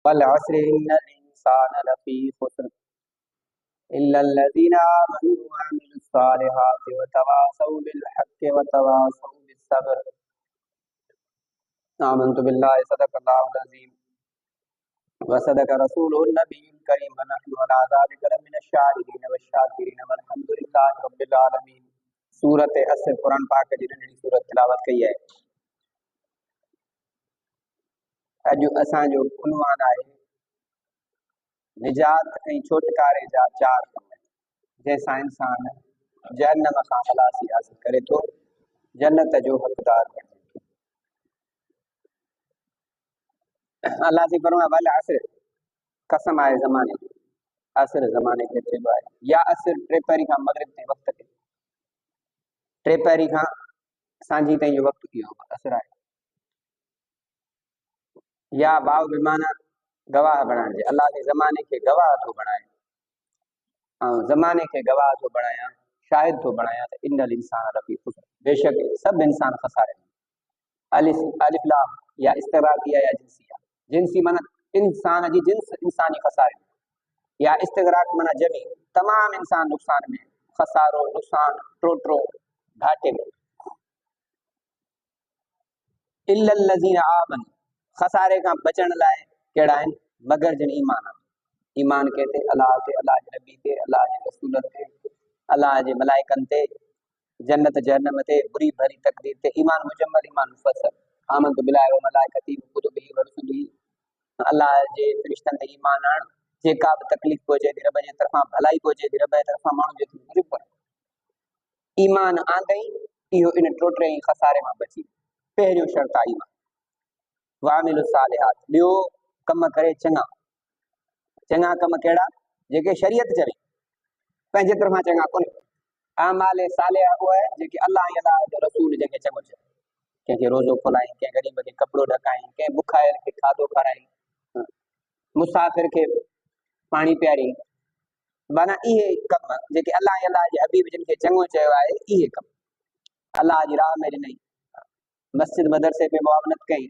वल अस्र इन्नल इंसान लफी खुस्र इल्लल्लज़ीना आमनू व अमिलुस सालिहाति व तवासौ बिल हक़्क़ि व तवासौ बिस सब्र। आमनतु बिल्लाहि सदक़ल्लाहुल अज़ीम व सदक़ रसूलुहुन नबियुल करीम व नहनु अला ज़ालिका लमिनश शाहिदीन व शाकिरीन वल्हम्दुलिल्लाहि रब्बिल आलमीन। सूरत असर कुरान पाक जी नंढड़ी सूरत तिलावत कई है। अॼु असांजो उन्वान आहे निजात ऐं छुटकारे जा चार कम जंहिंसां इंसान जहन्नम खां ख़लासी हासिल करे थो, जन्नत जो हक़दार बणे थो। अल्लाह जी फरमाए वल असर, कसम आहे ज़माने जी। असर ज़माने खे चइबो आहे, या असर टे पहिरीं खां मग़रिब ताईं वक़्त खे, टे पहिरीं खां सांझी ताईं जो वक़्तु इहो असर आहे। या बाव बेमाना गवाह बणाइण जे, अल्लाह जे ज़माने खे गवाह थो बणाए ऐं ज़माने खे गवाह थो बणायां, शाहिद थो बणायां त इन्नल इंसान लफ़ी खुस्र, बेशक सभु इंसान खसारे में। अलिफ लाम या इस्तिग़राक़िया या जिंसिया, जिंसी माना इंसान जी जिन्स इंसानी खसारे में, या इस्तिग़राक़ माना जमी तमाम इंसान नुक़सान में, खसारो नुक़सान टोटरो घाटे में। इल्लल्लज़ीना आमनू, खसारे खां बचण लाइ कहिड़ा आहिनि? मगर जिन ईमान आहे। ईमान कहते अल्लाह ते, अल्लाह जे नबी ते, अल्लाह जे रसूल ते, अल्लाह जे मलाइकनि ते, जन्नत जहन्नम ते, बुरी भरी तकदीर ते। ईमान मुजम्मल, ईमान मुफ़स्सल। आमनतु बिल्लाहि व मलाइकतिही व कुतुबिही व रुसुलिही, अल्लाह जे फ़रिश्तनि ते ईमान आण। जेका बि तकलीफ़ पहुचे थी रब जे तरफ़ां, भलाई पहुचे थी रब जे तरफ़ां, माण्हू जे थी पर ईमान आंदई इहो इन टोटरे ई खसारे मां बची। पहिरियों शर्त आहे ईमान। वामिलु सालिहात, ॿियो कम करे चङा। चङा कम कहिड़ा? जेके शरीयत चवे, पंहिंजे तरफ़ां चङा कोन्हे। आमाले सालिहा उहा आहे जेके अल्लाह ऐं अल्लाह जो रसूल जंहिंखे चङो चए। कंहिंखे रोज़ो खोलाईं, कंहिं ग़रीब खे कपिड़ो ढकाईं, कंहिं बुखायल खे खाधो खाराईं, मुसाफ़िर खे पाणी पियारीं। माना इहे कम जेके अल्लाह ऐं अल्लाह जे हबीब जिन खे चङो चयो आहे, इहे कम अल्लाह जी राह में ॾिनई, मस्जिद मदरसे में मुआवनत कई,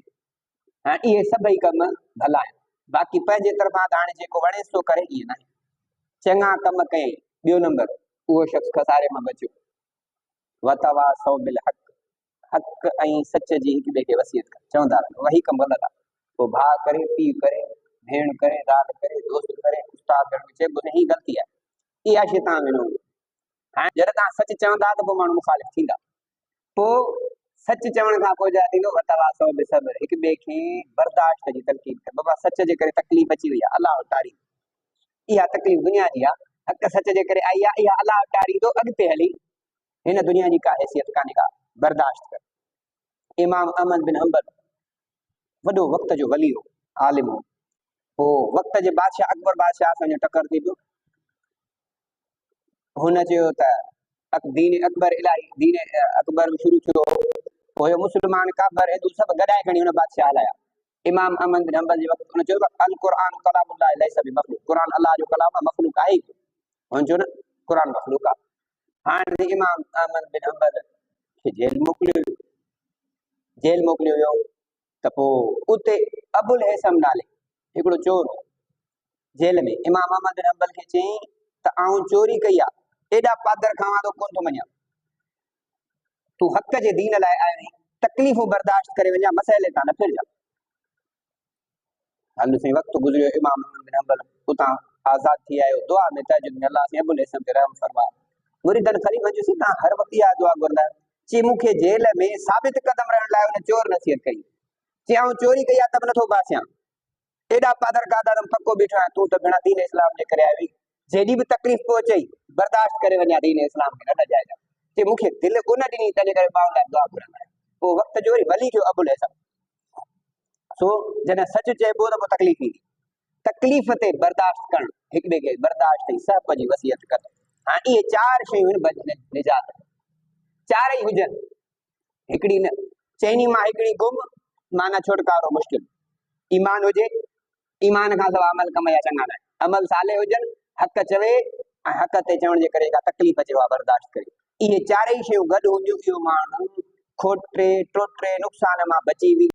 ऐं इहे सभई कम भला आहिनि। बाक़ी पंहिंजे तरफ़ां त हाणे जेको वणे सो करे, इहे न। चङा कम कयई, ॿियो नंबर, उहो शख़्स खसारे मां बचियो। वतवासौ बिल हक़, हक़ ऐं सच जी हिक ॿिए खे वसियत कर, चवंदा रहो वही कम ग़लति आहे। पोइ भाउ करे, पीउ करे, भेण करे, ज़ाल करे, दोस्त करे, उस्ताद में चइबो न ही ग़लती आहे, इहा शइ तव्हां विनो। हाणे जॾहिं तव्हां सच चवंदा त पोइ माण्हू मुखालिफ़ थींदा। पोइ सच चवण खां पोइ छा थींदो? वतवासौ बिसब्र, हिक ॿिए खे बर्दाश्त जी तलक़ीन कर। बाबा सच जे करे तकलीफ़ अची वई आहे, अल्लाह तारीफ़, इहा तकलीफ़ दुनिया जी आहे, हक़ सच जे करे आई आहे, इहा अल्लाह तारीफ़ अॻिते हली हिन दुनिया जी का हैसियत कान्हे का, बर्दाश्त कर। इमाम अहमद बिन हंबल वॾो वक़्त जो वली हो, आलिम हो। पोइ वक़्त जे बादशाह अकबर बादशाह सां टकर थी पियो। हुन चयो त दीन अकबर इलाही, दीन अकबर शुरू थियो, पोइ मुस्लमान काफ़िर हिंदू सभु गॾाए खणी हुन बादशाह हलाया। इमाम अहमद बिन हंबल जे वक़्त हुन चयो अल क़ुरान कलामुल्लाह लैसा बिमख़लूक़, क़ुरान अल्लाह जो कलाम आहे, मख़लूक़ आहे ई। हुन चयो न क़ुरान मख़लूक़ आहे। हाणे इमाम अहमद बिन हंबल खे जेल मोकिलियो वियो। त पोइ उते अबुल हैसम नाले हिकिड़ो चोर जेल में इमाम अहमद बिन हंबल खे चयईं त आऊं चोरी कई आहे, एॾा पादर खावां थो कोन थो मञा, तूं हक़ जे दीन लाइ आयो आहीं, तकलीफ़ूं बर्दाश्त करे वञा, मसइले तां न फिरजा। हल साईं, वक़्तु गुज़रियो, इमाम अहमद बिन हंबल उतां आज़ाद थी आयो। दुआ में तहजुद में अल्लाह से अबुल हैसम ते रहम फरमा। मुरीदन ख़लीफ़नि जो तव्हां हर वक़्तु इहा दुआ घुरंदा आहियो। चई मूंखे जेल में साबित कदम रहण लाइ हुन चोर नसीहत कई, चई आऊं चोरी कई आहे त बि नथो बासियां, एॾा पादर खाधा त पको बीठो आहियां, तूं त बिना दीन इस्लाम जे करे आई, जेॾी बि तकलीफ़ पहुचई बर्दाश्त करे वञा, दीन इस्लाम खे न ॾजाइजा। चई मूंखे दिलि कोन ॾिनी, तंहिंजे करे मां लाइ दुआ घुरंदा आहियां। पोइ वक़्त जो वरी वली थियो अबुल हैसम। सो जॾहिं सच चइबो त पोइ तकलीफ़ ईंदी, तकलीफ़ ते बर्दाश्त करणु, हिक ॿिए खे बर्दाश्त ऐं सहब जी वसियत कर। हाणे इहे चार शयूं आहिनि निजात, चारई हुजनि, हिकिड़ी न, चइनी मां हिकिड़ी गुम, माना छुटकारो मुश्किल। ईमान हुजे, ईमान खां सवाइ अमल कम या चङा न, अमल साले हुजनि, हक़ चवे ऐं हक़ ते चवण जे करे का तकलीफ़ अचे बर्दाश्त करे। इहे चारई शयूं गॾु हुजूं, इहो माण्हू खोटे टोटे नुक़सान मां बची